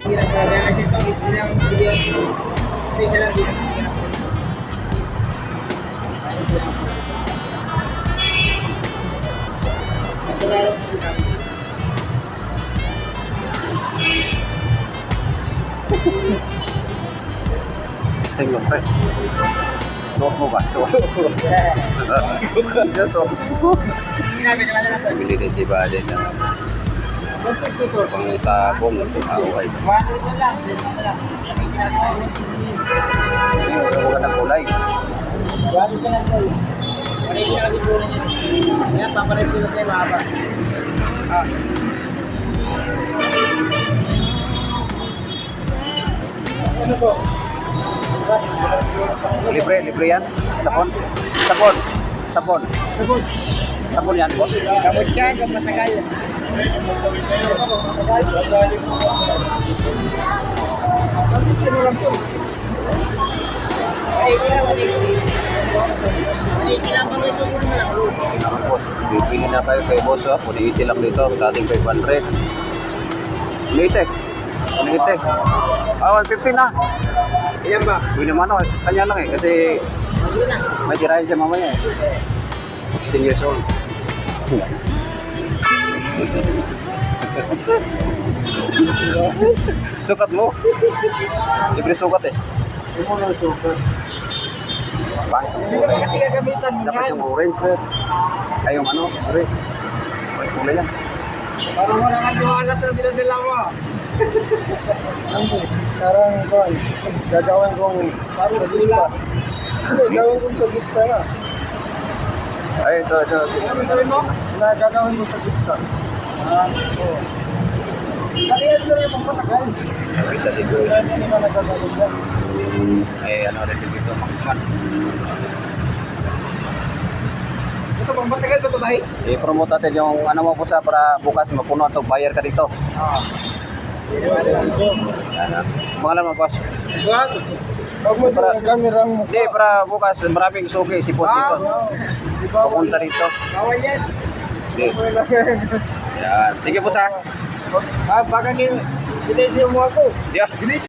Hirap talaga kasi ito, ilang video. Isa lang dito. Sa'yo lang pa eh. Suot mo ba? Suot mo. Suot mo. Sinabi naman na ito. Bili din si Bade na pang sabon at pang-away. Yung magandang kulay. Yan, papares ko na sa'yo mahaba. Ah. Ano po? Libre, libre yan. Sapon. Sapon. Sapon. Sabon. Sapon yan, boss. Gamot ka, kung masagal. Ay, hindi lang, hindi lang kami ito muna lang. Naman, boss. Bibili na kayo kay boss. Oh. Puniiti lang dito. Sa ating 500. Puniiti. Puniiti. Ah, 150 na. Ilan ba? Hindi naman ako. Kanya lang eh. Kasi Sige na. may tirahin siya mamaya eh. 16 years old. Sukat mo. Libre sukat eh. Hindi mo lang sukat. Bakit? Kasi gagamitan mo Dapat yung orange. Ay, yung ano? Red. May kulay yan. Parang wala kang tiwala sa dinadala mo. Parang gagawin kong sa lista. Gagawin kong sa lista na. Ay, ito. Ano gawin mo? Gagawin mo sa lista. Oo. Kaliyan mo rin yung patagal. Kita siguro. Hindi ka nagagawin yan. Ay, ano rin dito, Maxman. Ito bang matagal ba ito ba? I-promote natin yung ano mo po sa para bukas mapuno ito. Buyer ka dito. Pangalan mo, boss? Buwan? Huwag mo para kamerang mukha. Hindi, para bukas maraming suki si boss dito. Pupunta dito. Bawal yan. Hindi. Yan. Sige po sa. Baka hindi mo ako. Yeah.